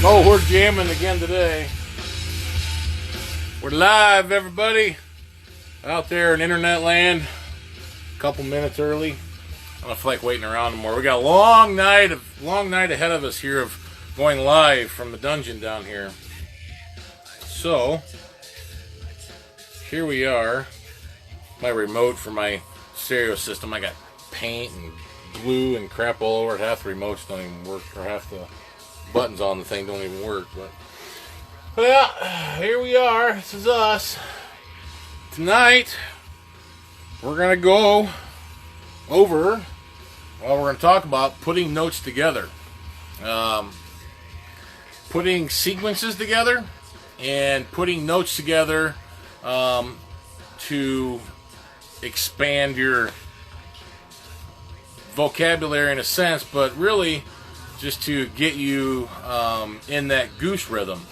Oh, we're jamming again today. We're live, everybody. Out there in internet land. A couple minutes early. I don't feel like waiting around anymore. We got a long night ahead of us here of going live from the dungeon down here. So, here we are. My remote for my stereo system. I got paint and glue and crap all over it. Half the remotes don't even work, or half the buttons on the thing don't even work. But yeah, here we are. This is us. Tonight, we're going to go over, well, we're going to talk about putting notes together. Putting sequences together and putting notes together to expand your vocabulary in a sense, but really just to get you in that goose rhythm.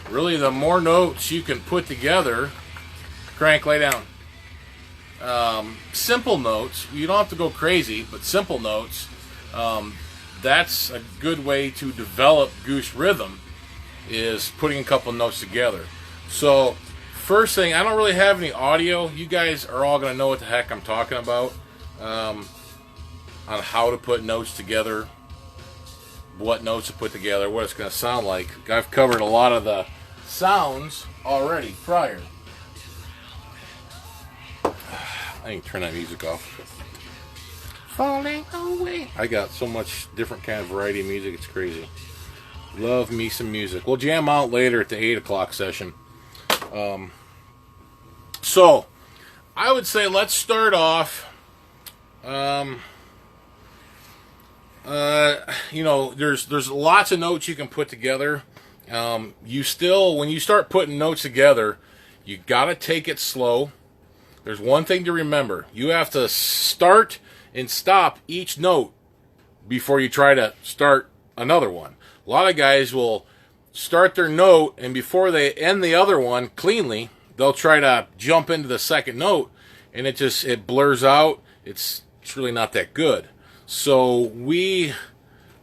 Really, the more notes you can put together, crank, lay down. Simple notes, you don't have to go crazy, but simple notes, that's a good way to develop goose rhythm, is putting a couple notes together. So, first thing, I don't really have any audio. You guys are all going to know what the heck I'm talking about on how to put notes together, what notes to put together, what it's going to sound like. I've covered a lot of the sounds already prior. I need to turn that music off. Falling away. I got so much different kind of variety of music, it's crazy. Love me some music. We'll jam out later at the 8 o'clock session. So, I would say let's start off. There's lots of notes you can put together. When you start putting notes together, you gotta take it slow. There's one thing to remember. You have to start and stop each note before you try to start another one. A lot of guys will start their note, and before they end the other one cleanly, they'll try to jump into the second note, and it blurs out. It's really not that good. So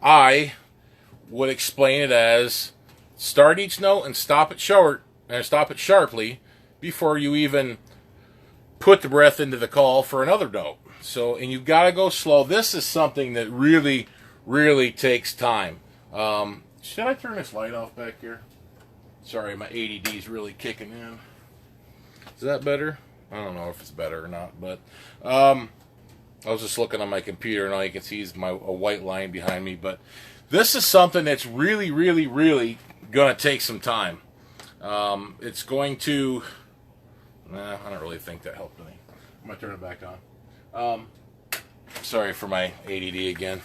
I would explain it as start each note and stop it short, and stop it sharply before you even put the breath into the call for another note. So, and you've got to go slow. This is something that really, really takes time. Should I turn this light off back here? Sorry, my ADD is really kicking in. Is that better? I don't know if it's better or not, but I was just looking on my computer, and all you can see is a white line behind me. But this is something that's really, really, really going to take some time. It's going to... Nah, I don't really think that helped any. I'm going to turn it back on. Sorry for my ADD again.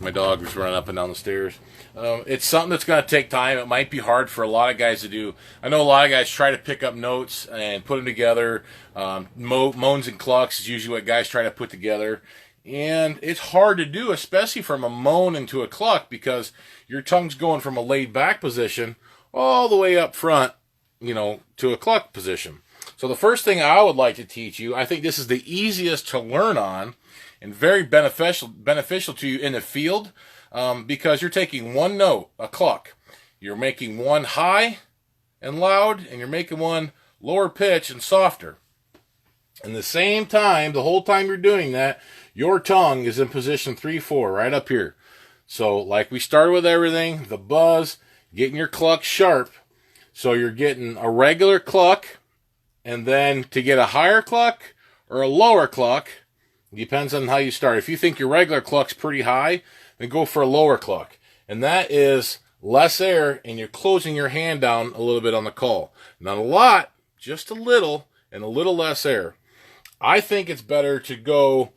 My dog was running up and down the stairs. It's something that's going to take time. It might be hard for a lot of guys to do. I know a lot of guys try to pick up notes and put them together. Moans and clucks is usually what guys try to put together. And it's hard to do, especially from a moan into a cluck, because your tongue's going from a laid back position all the way up front, to a cluck position. So the first thing I would like to teach you, I think this is the easiest to learn on and very beneficial to you in the field, because you're taking one note, a cluck. You're making one high and loud, and you're making one lower pitch and softer. And the same time, the whole time you're doing that, your tongue is in position 3-4, right up here. So like we started with everything, the buzz, getting your cluck sharp. So you're getting a regular cluck, and then to get a higher cluck or a lower cluck, depends on how you start. If you think your regular cluck's pretty high, then go for a lower cluck. And that is less air, and you're closing your hand down a little bit on the call. Not a lot, just a little, and a little less air. I think it's better to go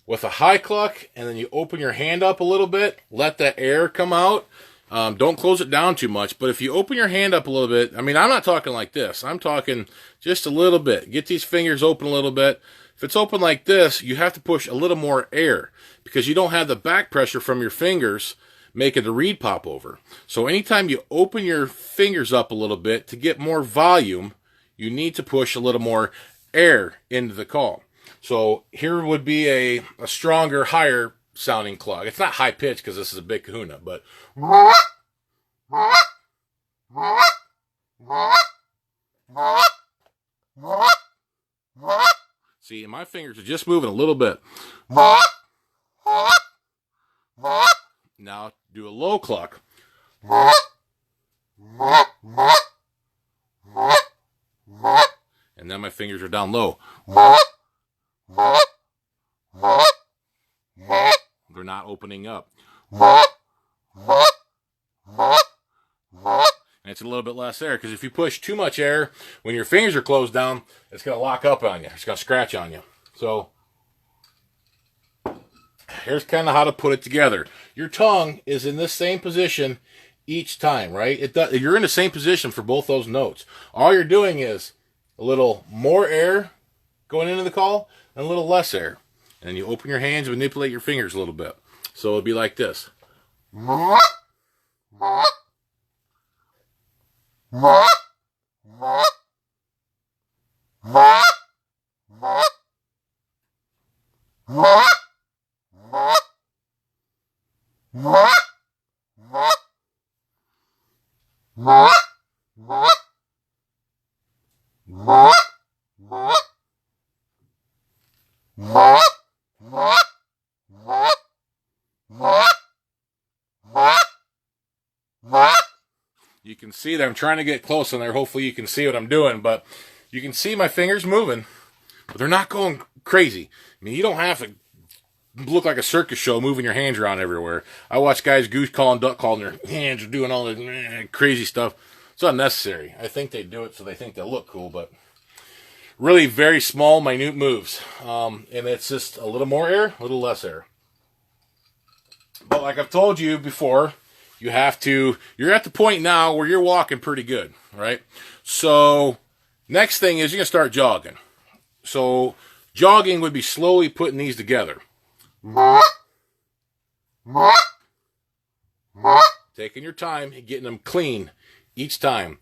with a high cluck, and then you open your hand up a little bit, let that air come out. Don't close it down too much, but if you open your hand up a little bit, I'm not talking like this. I'm talking just a little bit. Get these fingers open a little bit. If it's open like this, you have to push a little more air because you don't have the back pressure from your fingers making the reed pop over. So anytime you open your fingers up a little bit to get more volume, you need to push a little more air into the call. So here would be a stronger, higher sounding cluck. It's not high pitched because this is a big kahuna, but See, my fingers are just moving a little bit. Now do a low cluck. And then my fingers are down low. They're not opening up. And it's a little bit less air, because if you push too much air when your fingers are closed down, it's going to lock up on you. It's going to scratch on you. So here's kind of how to put it together. Your tongue is in this same position each time, right? You're in the same position for both those notes. All you're doing is a little more air going into the call and a little less air. And then you open your hands and manipulate your fingers a little bit. So it'll be like this. You can see that I'm trying to get close on there. Hopefully you can see what I'm doing, but you can see my fingers moving, but they're not going crazy. I mean, you don't have to look like a circus show moving your hands around everywhere. I watch guys goose calling, duck calling, their hands are doing all this crazy stuff. It's unnecessary. I think they do it so they think they'll look cool, but really very small, minute moves. And it's just a little more air, a little less air. But like I've told you before, you're at the point now where you're walking pretty good, right? So next thing is you're going to start jogging. So jogging would be slowly putting these together. Taking your time and getting them clean each time.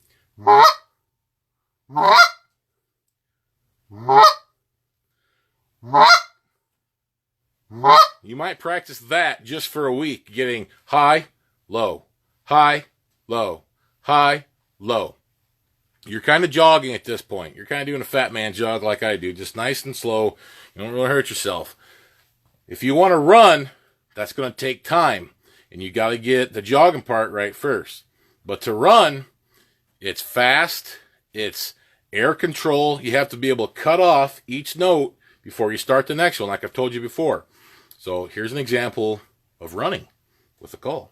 You might practice that just for a week, getting high, low, high, low, high, low. You're kind of jogging at this point. You're kind of doing a fat man jog like I do, just nice and slow. You don't really hurt yourself. If you want to run, that's going to take time, and you got to get the jogging part right first. But to run, it's fast, it's air control. You have to be able to cut off each note before you start the next one, like I've told you before. So here's an example of running with a call.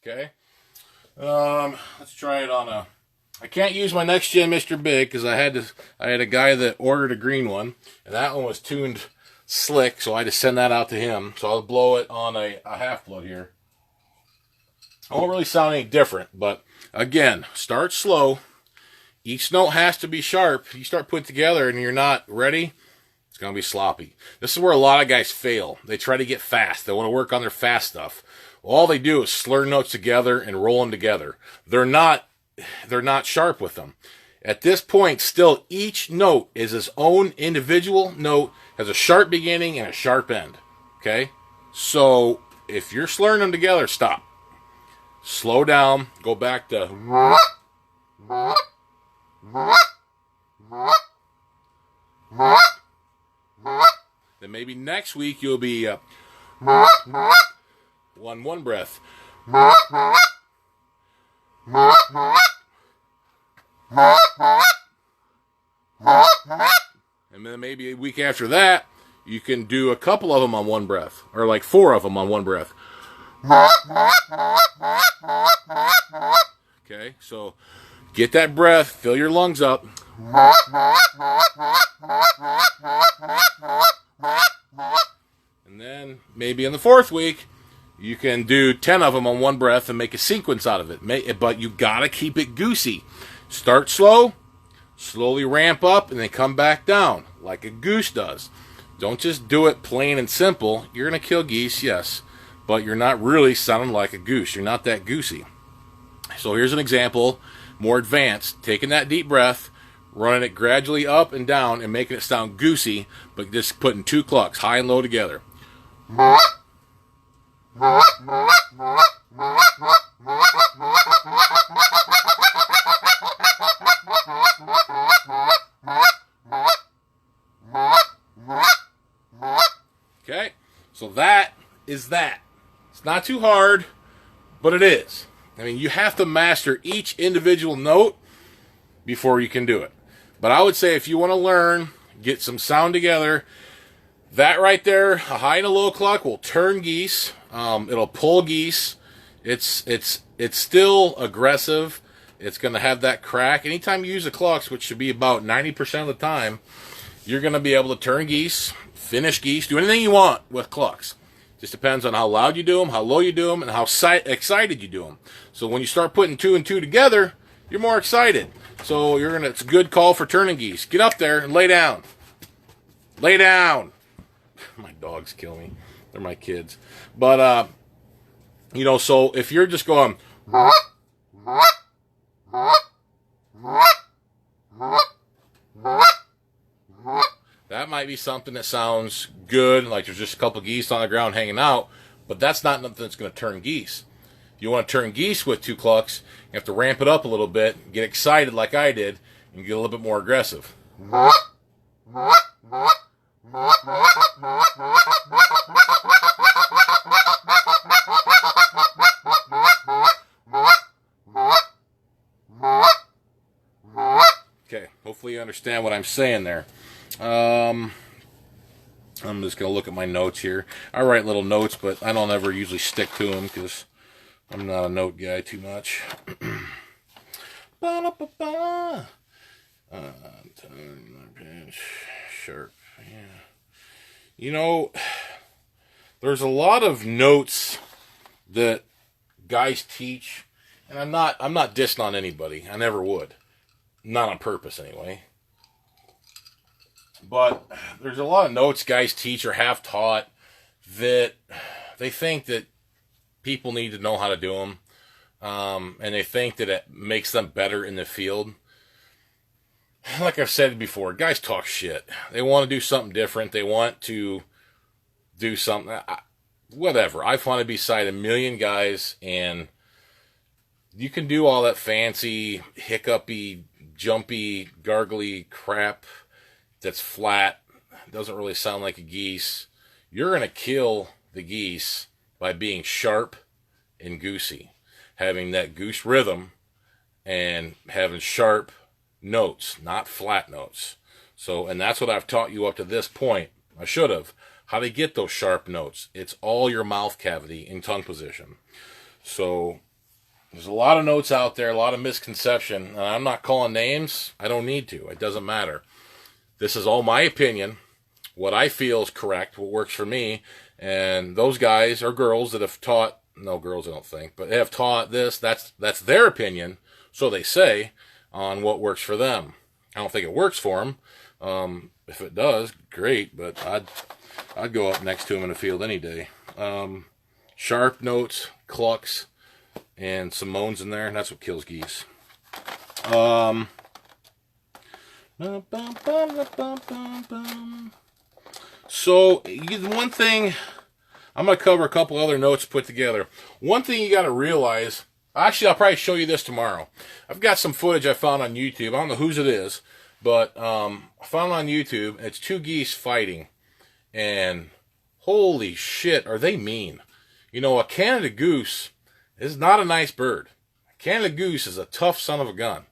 Okay. Let's try it on I can't use my Next Gen Mr. Big because I had a guy that ordered a green one, and that one was tuned slick, so I had to send that out to him. So I'll blow it on a half blood here. It won't really sound any different, but again, start slow. Each note has to be sharp. You start putting it together and you're not ready, it's going to be sloppy. This is where a lot of guys fail. They try to get fast. They want to work on their fast stuff. All they do is slur notes together and roll them together. They're not sharp with them. At this point, still, each note is its own individual note, has a sharp beginning and a sharp end. Okay? So, if you're slurring them together, stop. Slow down. Go back to... Then maybe next week you'll be... one breath. And then maybe a week after that, you can do a couple of them on one breath, or like 4 of them on one breath. Okay, so get that breath, fill your lungs up, And then maybe in the fourth week, you can do 10 of them on one breath and make a sequence out of it. But you got to keep it goosey. Start slow, slowly ramp up, and then come back down like a goose does. Don't just do it plain and simple. You're going to kill geese, yes, but you're not really sounding like a goose. You're not that goosey. So here's an example, more advanced. Taking that deep breath, running it gradually up and down, and making it sound goosey, but just putting 2 clucks, high and low together. Okay, so that is that. It's not too hard, but it is. I mean, you have to master each individual note before you can do it. But I would say if you want to learn, get some sound together, that right there, a high and a low cluck will turn geese. It'll pull geese. It's still aggressive. It's going to have that crack. Anytime you use the clucks, which should be about 90% of the time, you're going to be able to turn geese, finish geese, do anything you want with clucks. Just depends on how loud you do them, how low you do them, and how excited you do them. So when you start putting 2 and 2 together, you're more excited. So it's a good call for turning geese. Get up there and lay down. Lay down. My dogs kill me. They're my kids. But, so if you're just going, that might be something that sounds good, like there's just a couple geese on the ground hanging out, but that's not nothing that's going to turn geese. If you want to turn geese with 2 clucks, you have to ramp it up a little bit, get excited like I did, and get a little bit more aggressive. Okay, hopefully you understand what I'm saying there. I'm just going to look at my notes here. I write little notes, but I don't ever usually stick to them because I'm not a note guy too much. Sharp. Yeah. There's a lot of notes that guys teach, and I'm not dissing on anybody. I never would. Not on purpose, anyway. But there's a lot of notes guys teach or have taught that they think that people need to know how to do them. And they think that it makes them better in the field. Like I've said before, guys talk shit. They want to do something different. They want to do something. Whatever. I want to be beside a million guys, and you can do all that fancy, hiccupy, jumpy, gargly crap that's flat, doesn't really sound like a geese. You're going to kill the geese by being sharp and goosey, having that goose rhythm and having sharp notes, not flat notes. So, and that's what I've taught you up to this point. I should have. How to get those sharp notes. It's all your mouth cavity in tongue position. So there's a lot of notes out there, a lot of misconception. And I'm not calling names. I don't need to. It doesn't matter. This is all my opinion, what I feel is correct, what works for me. And those guys or girls that have taught, no girls I don't think, but they have taught this, that's their opinion, so they say, on what works for them. I don't think it works for them. If it does, great, but I'd go up next to them in the field any day. Sharp notes, clucks, and some moans in there, and that's what kills geese. So, one thing, I'm going to cover a couple other notes put together. One thing you got to realize, actually I'll probably show you this tomorrow. I've got some footage I found on YouTube. I don't know whose it is, but I found it on YouTube. And it's 2 geese fighting. And holy shit, are they mean. A Canada goose is not a nice bird. A Canada goose is a tough son of a gun.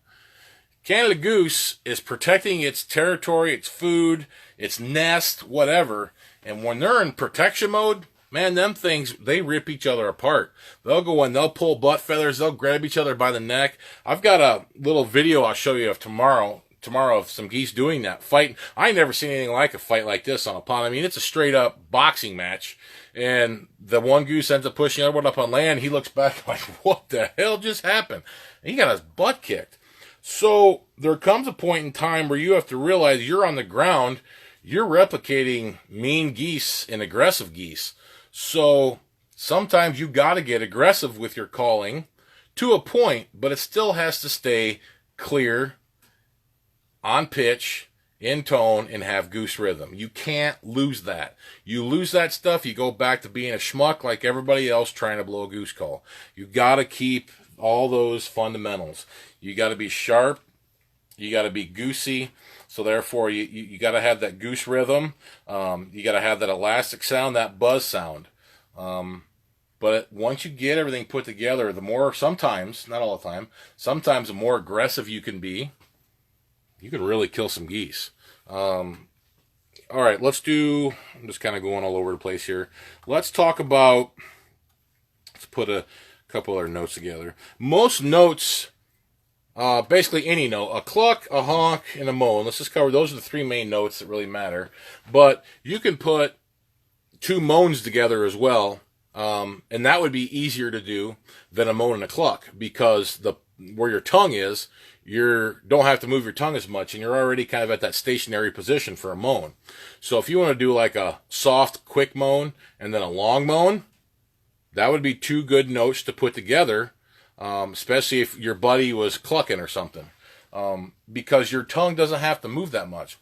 Canada goose is protecting its territory, its food, its nest, whatever. And when they're in protection mode, man, them things, they rip each other apart. They'll go in, they'll pull butt feathers, they'll grab each other by the neck. I've got a little video I'll show you of tomorrow tomorrow of some geese doing that fight. I never seen anything like a fight like this on a pond. I mean, it's a straight up boxing match, and the one goose ends up pushing the other one up on land. He looks back like, what the hell just happened? And he got his butt kicked. So there comes a point in time where you have to realize you're on the ground, you're replicating mean geese and aggressive geese. So sometimes you got to get aggressive with your calling to a point, but it still has to stay clear, on pitch, in tone, and have goose rhythm. You can't lose that. You lose that stuff, you go back to being a schmuck like everybody else trying to blow a goose call. You got to keep all those fundamentals. You got to be sharp. You got to be goosey. So therefore, you got to have that goose rhythm. You got to have that elastic sound, that buzz sound. But once you get everything put together, the more, sometimes, not all the time, sometimes the more aggressive you can be, you can really kill some geese. All right, let's do, I'm just kind of going all over the place here. Let's talk about, let's put a couple other notes together. Most notes, basically any note, a cluck, a honk, and a moan. Let's just cover, those are the three main notes that really matter. But you can put two moans together as well. And that would be easier to do than a moan and a cluck, because where your tongue is, you don't have to move your tongue as much, and you're already kind of at that stationary position for a moan. So if you want to do like a soft, quick moan and then a long moan, that would be two good notes to put together, especially if your buddy was clucking or something, because your tongue doesn't have to move that much.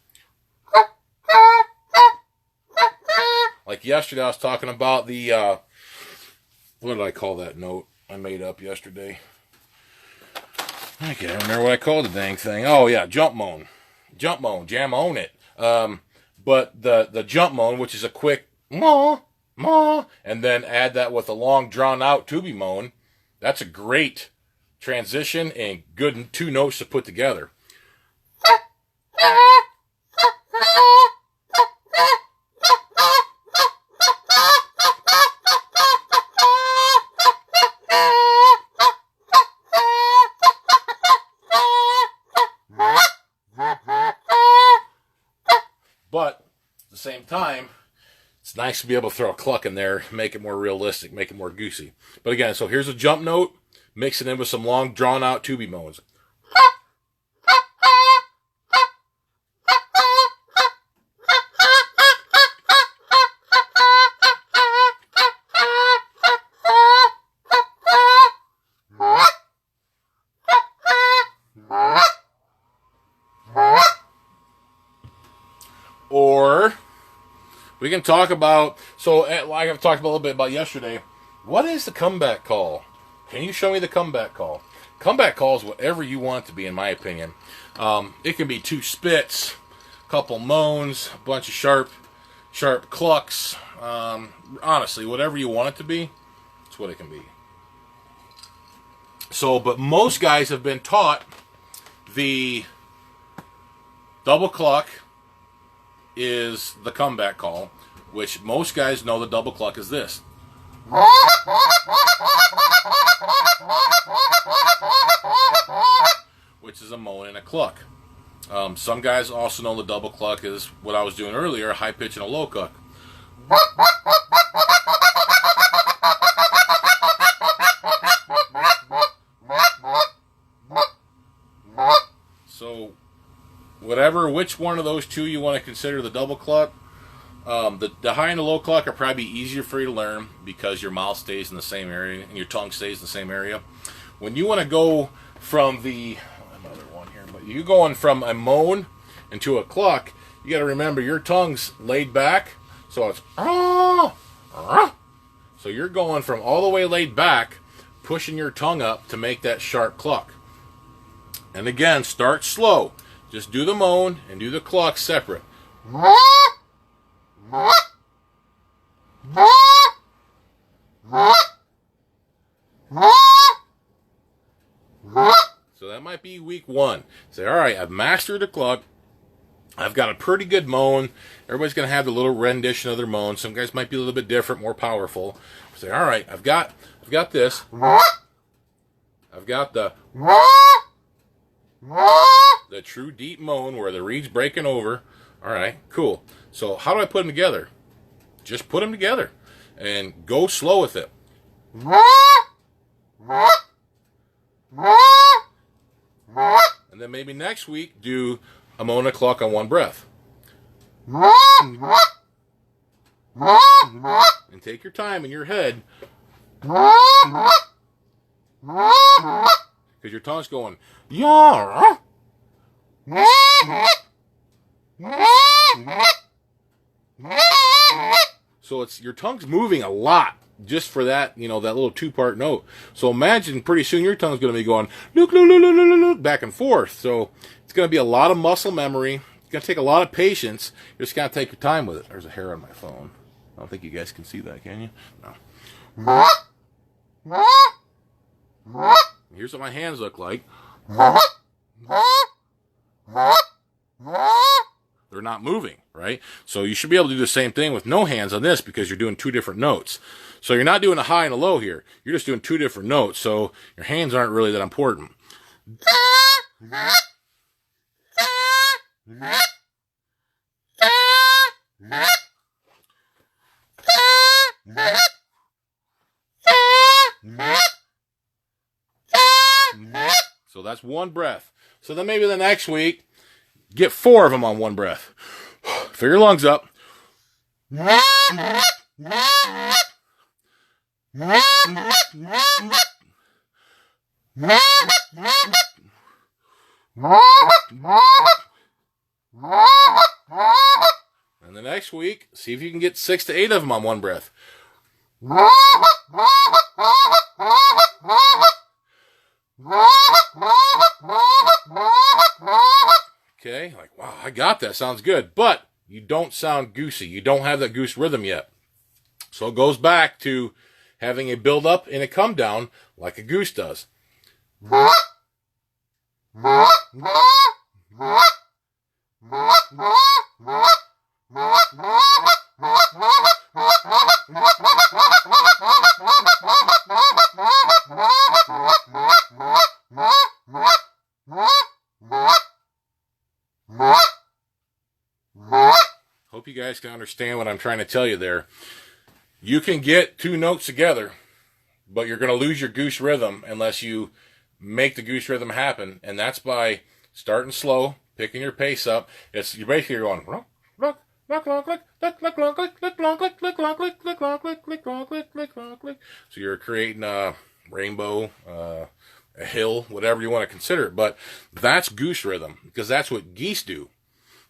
Like yesterday, I was talking about the, what did I call that note I made up yesterday? I can't remember what I called the dang thing. Oh, yeah, jump moan. Jump moan, jam on it. But the jump moan, which is a quick ma, ma, and then add that with a long, drawn-out tubby moan, that's a great transition and good two notes to put together. But at the same time, it's nice to be able to throw a cluck in there, make it more realistic, make it more goosey. But again, so here's a jump note, mix it in with some long, drawn-out tubby moans. Or we can talk about, so like I've talked a little bit about yesterday, what is the comeback call? Can you show me the comeback call? Comeback call is whatever you want it to be, in my opinion. It can be two spits, a couple moans, a bunch of sharp clucks. Honestly, whatever you want it to be, that's what it can be. So, but most guys have been taught the double cluck is the comeback call, which most guys know the double cluck is this. Which is a moan and a cluck. Some guys also know the double cluck is what I was doing earlier, a high pitch and a low cluck. So which one of those two you want to consider the double cluck. The high and the low cluck are probably easier for you to learn because your mouth stays in the same area and your tongue stays in the same area. When you want to go from another one here, but you going from a moan into a cluck, you got to remember your tongue's laid back, so it's so you're going from all the way laid back, pushing your tongue up to make that sharp cluck. And again, start slow. Just do the moan and do the cluck separate. So that might be week one. Say, all right, I've mastered the cluck. I've got a pretty good moan. Everybody's going to have a little rendition of their moan. Some guys might be a little bit different, more powerful. Say, all right, I've got this. I've got the The true deep moan where the reed's breaking over. All right, cool. So how do I put them together? Just put them together and go slow with it. And then maybe next week do a moan and a cluck on one breath. And take your time in your head. Because your tongue's going, yeah. So it's your tongue's moving a lot just for that, that little two-part note. So imagine pretty soon your tongue's going to be going look, look, look, look, look, look, back and forth. So it's going to be a lot of muscle memory. It's going to take a lot of patience. You just got to take your time with it. There's a hair on my phone. I don't think you guys can see that, can you? No. Here's what my hands look like. They're not moving, right? So you should be able to do the same thing with no hands on this because you're doing two different notes. So you're not doing a high and a low here. You're just doing two different notes. So your hands aren't really that important. So that's one breath. So then maybe the next week, get 4 of them on one breath. Fill your lungs up. And the next week, see if you can get 6 to 8 of them on one breath. Okay, like, wow, I got that. Sounds good. But you don't sound goosey. You don't have that goose rhythm yet. So it goes back to having a build up and a come down like a goose does. Hope you guys can understand what I'm trying to tell you there. You can get 2 notes together, but you're going to lose your goose rhythm unless you make the goose rhythm happen, and that's by starting slow, picking your pace up. You're basically going so you're creating a rainbow, a hill, whatever you want to consider it, but that's goose rhythm because that's what geese do.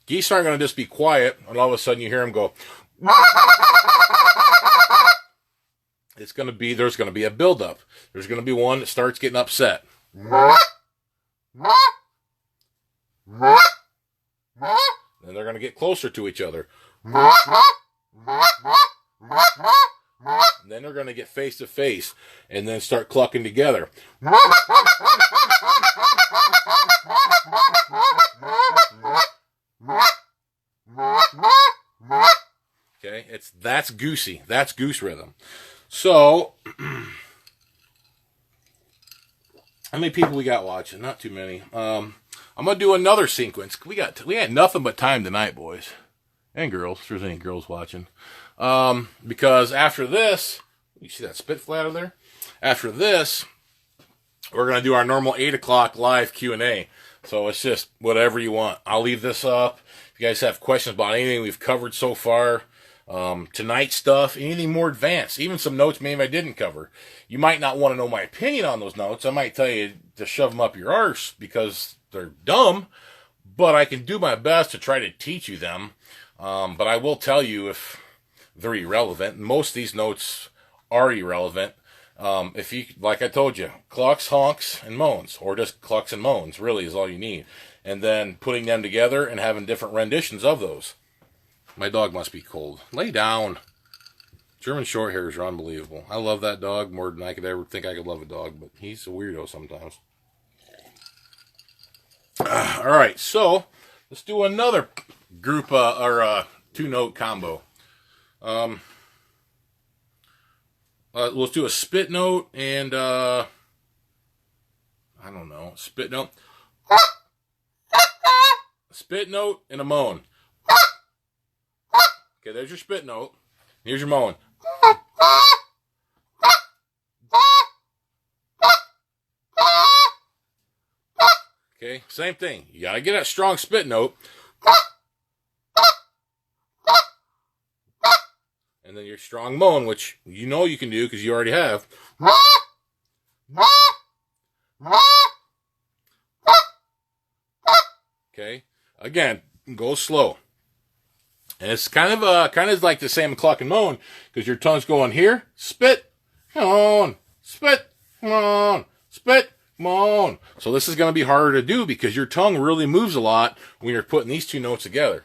Geese aren't going to just be quiet and all of a sudden you hear them go. There's going to be a buildup. There's going to be one that starts getting upset. Then they're going to get closer to each other. And then they're going to get face to face and then start clucking together. Okay, that's goosey. That's goose rhythm. So, how many people we got watching? Not too many. I'm gonna do another sequence. We had nothing but time tonight, boys and girls. If there's any girls watching, because after this, you see that spit flatter there? After this, we're gonna do our normal 8 o'clock live Q&A. So it's just whatever you want. I'll leave this up. If you guys have questions about anything we've covered so far, tonight's stuff, anything more advanced, even some notes maybe I didn't cover. You might not want to know my opinion on those notes. I might tell you to shove them up your arse because they're dumb, but I can do my best to try to teach you them. But I will tell you if they're irrelevant. Most of these notes are irrelevant. If you, like I told you, clucks, honks, and moans, or just clucks and moans really is all you need. And then putting them together and having different renditions of those. My dog must be cold. Lay down. German Shorthairs are unbelievable. I love that dog more than I could ever think I could love a dog, but he's a weirdo sometimes. All right, so let's do another group or 2-note combo. Let's do a spit note and I don't know, spit note. spit note and a moan. Okay, there's your spit note. Here's your moan. Okay, same thing. You gotta get that strong spit note. And then your strong moan, which you know you can do because you already have. Okay, again, go slow. And it's kind of like the same cluck and moan because your tongue's going here, spit, moan, spit, moan, spit, moan. So this is going to be harder to do because your tongue really moves a lot when you're putting these two notes together.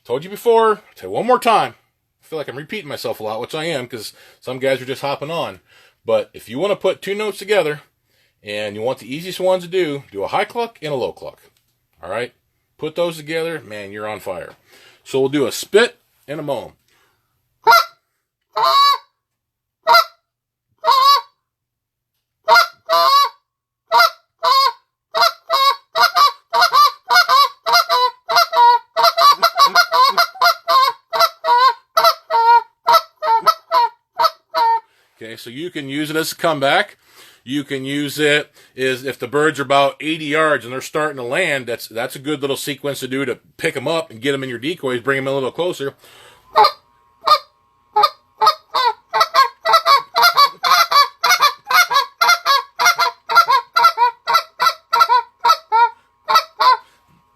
Told you before, I'll tell you one more time. I feel like I'm repeating myself a lot, which I am because some guys are just hopping on. But if you want to put two notes together and you want the easiest ones to do a high cluck and a low cluck. All right? Put those together, man, you're on fire. So we'll do a spit and a moan. Okay, so you can use it as a comeback. You can use it is if the birds are about 80 yards and they're starting to land, that's a good little sequence to do to pick them up and get them in your decoys, bring them a little closer.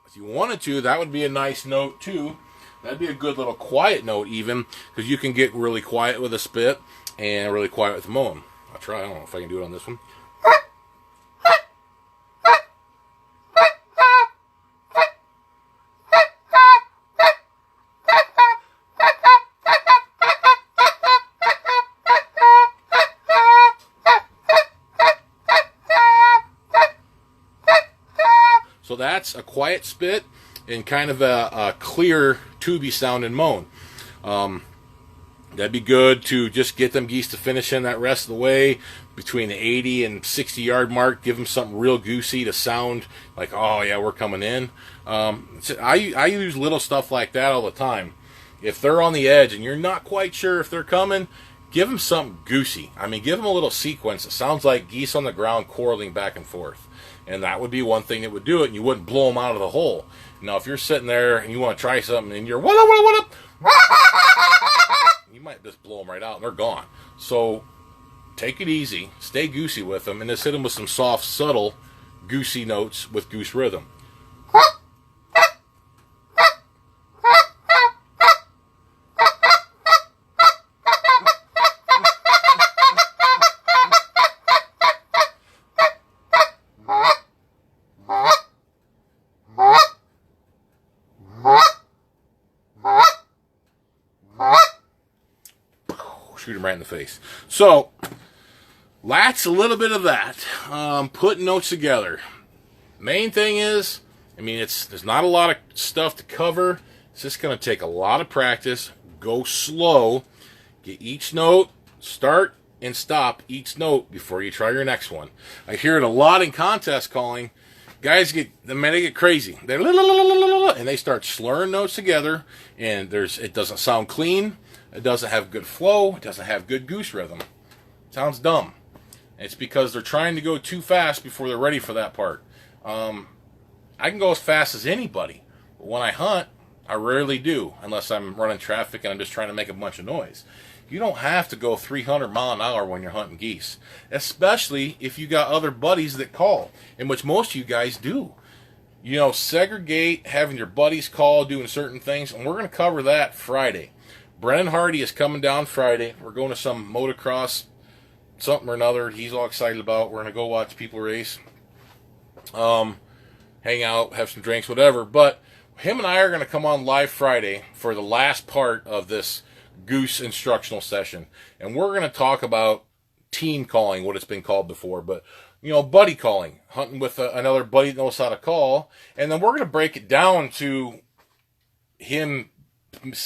If you wanted to, that would be a nice note too. That'd be a good little quiet note even, because you can get really quiet with a spit and really quiet with a moan. I'll try. I don't know if I can do it on this one. So that's a quiet spit and kind of a clear tubey sound and moan. That'd be good to just get them geese to finish in that rest of the way between the 80 and 60 yard mark. Give them something real goosey to sound like, oh yeah, we're coming in. I use little stuff like that all the time. If they're on the edge and you're not quite sure if they're coming, give them something goosey. I mean, give them a little sequence that sounds like geese on the ground quarreling back and forth. And that would be one thing that would do it, and you wouldn't blow them out of the hole. Now, if you're sitting there and you want to try something and you're, what up, what up, what up? You might just blow them right out and they're gone. So take it easy, stay goosey with them, and just hit them with some soft, subtle, goosey notes with Goose Rhythm. Shoot him right in the face. So that's a little bit of that. Putting notes together. Main thing is, I mean, there's not a lot of stuff to cover. It's just going to take a lot of practice. Go slow. Get each note, start and stop each note before you try your next one. I hear it a lot in contest calling. Guys they get crazy. They're and they start slurring notes together, and it doesn't sound clean. It doesn't have good flow. It doesn't have good goose rhythm. It sounds dumb. It's because they're trying to go too fast before they're ready for that part. I can go as fast as anybody, but when I hunt, I rarely do, unless I'm running traffic and I'm just trying to make a bunch of noise. You don't have to go 300 mile an hour when you're hunting geese, especially if you got other buddies that call, in which most of you guys do. You know, segregate having your buddies call, doing certain things, and we're going to cover that Friday. Brennan Hardy is coming down Friday. We're going to some motocross, something or another he's all excited about. We're going to go watch people race, hang out, have some drinks, whatever. But him and I are going to come on live Friday for the last part of this goose instructional session. And we're going to talk about team calling, what it's been called before. But, you know, buddy calling, hunting with another buddy that knows how to call. And then we're going to break it down to him.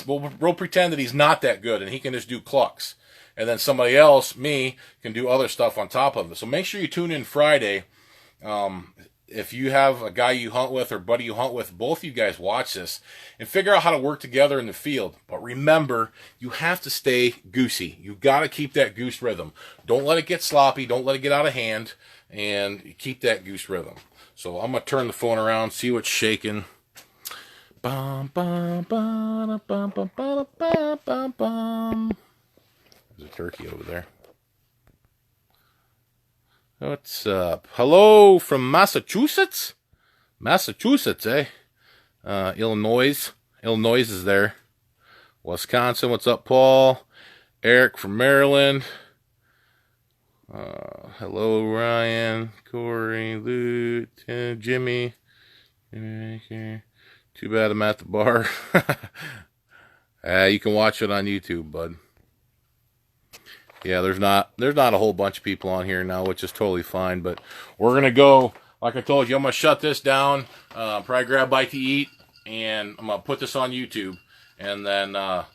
We'll pretend that he's not that good and he can just do clucks. And then somebody else, me, can do other stuff on top of it. So make sure you tune in Friday. if you have a guy you hunt with or buddy you hunt with, both of you guys watch this and figure out how to work together in the field. But remember, you have to stay goosey. You got to keep that goose rhythm. Don't let it get sloppy. Don't let it get out of hand, and keep that goose rhythm. So I'm going to turn the phone around, see what's shaking. Bum, bum, bum, bum, bum, bum, bum, bum, bum. There's a turkey over there. What's up? Hello from Massachusetts? Massachusetts, eh? Illinois. Illinois is there. Wisconsin, what's up, Paul? Eric from Maryland. Hello, Ryan, Corey, Lou, Tim, Jimmy. Too bad I'm at the bar. You can watch it on YouTube, bud. Yeah, there's not a whole bunch of people on here now, which is totally fine. But we're gonna go. Like I told you, I'm gonna shut this down. Probably grab a bite to eat, and I'm gonna put this on YouTube. And then at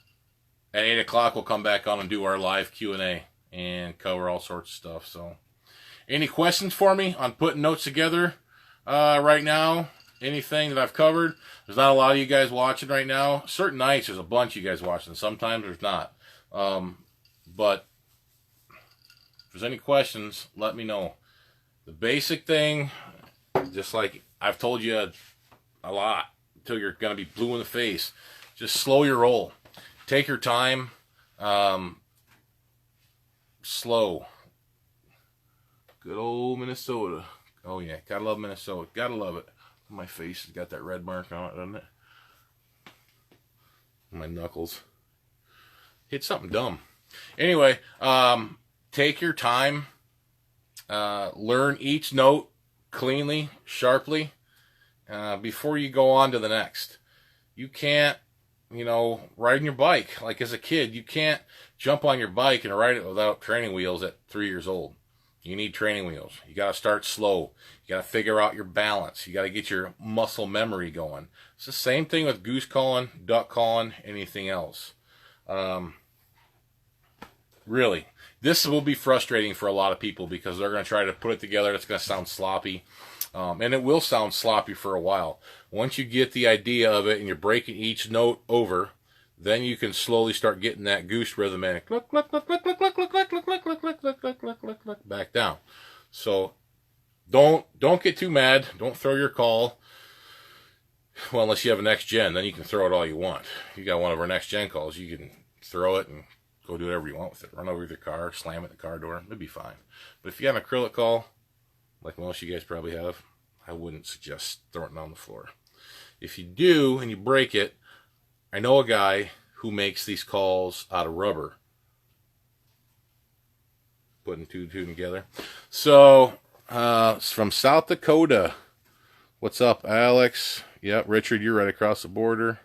8 o'clock, we'll come back on and do our live Q&A and cover all sorts of stuff. So, any questions for me on putting notes together right now? Anything that I've covered? There's not a lot of you guys watching right now. Certain nights there's a bunch of you guys watching. Sometimes there's not. But if there's any questions, let me know. The basic thing, just like I've told you a lot until you're going to be blue in the face, just slow your roll. Take your time. Slow. Good old Minnesota. Oh yeah, gotta love Minnesota. Gotta love it. My face has got that red mark on it, doesn't it? My knuckles. Hit something dumb. Anyway, take your time. Learn each note cleanly, sharply, before you go on to the next. You can't, riding your bike, like as a kid, you can't jump on your bike and ride it without training wheels at 3 years old. You need training wheels. You got to start slow. You got to figure out your balance. You got to get your muscle memory going. It's the same thing with goose calling, duck calling, anything else. Really, this will be frustrating for a lot of people because they're going to try to put it together. It's going to sound sloppy. And it will sound sloppy for a while. Once you get the idea of it and you're breaking each note over, then you can slowly start getting that goose rhythm in. Cluck, cluck, cluck, cluck, cluck, cluck, cluck, cluck, cluck, cluck, cluck, cluck, cluck, cluck, cluck, cluck, cluck, back down. So don't get too mad. Don't throw your call. Well, unless you have a next gen, then you can throw it all you want. If you got one of our next gen calls, you can throw it and go do whatever you want with it. Run over your car, slam it in the car door. It'll be fine. But if you got an acrylic call, like most of you guys probably have, I wouldn't suggest throwing it on the floor. If you do and you break it, I know a guy who makes these calls out of rubber. Putting two together. So, it's from South Dakota. What's up, Alex? Yep, Richard, you're right across the border.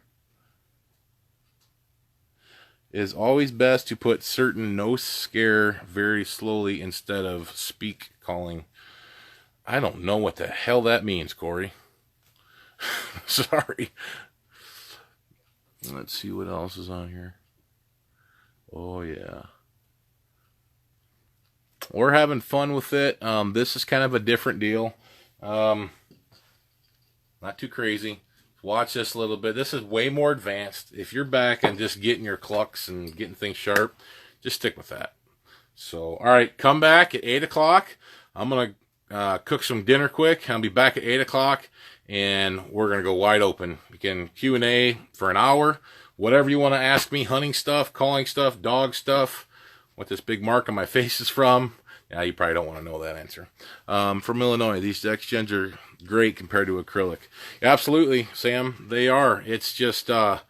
It is always best to put certain no scare very slowly instead of speak calling. I don't know what the hell that means, Corey. Sorry. Let's see what else is on here. Oh, yeah. We're having fun with it. This is kind of a different deal. Not too crazy. Watch this a little bit. This is way more advanced. If you're back and just getting your clucks and getting things sharp, just stick with that. So, all right, come back at 8 o'clock. I'm going to cook some dinner quick. I'll be back at 8 o'clock, and we're going to go wide open. You can Q&A for an hour. Whatever you want to ask me, hunting stuff, calling stuff, dog stuff, what this big mark on my face is from. Yeah, you probably don't want to know that answer. From Illinois, these X-Gens are great compared to acrylic. Absolutely, Sam, they are. It's just, yeah,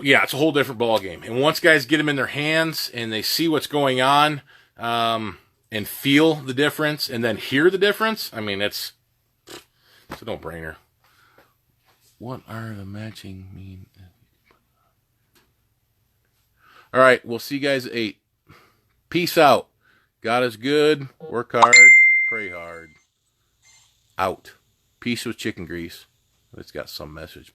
it's a whole different ball game. And once guys get them in their hands and they see what's going on and feel the difference and then hear the difference, I mean, it's a no-brainer. What are the matching mean? All right, we'll see you guys at 8. Peace out. God is good. Work hard. Pray hard. Out. Peace with chicken grease. It's got some message.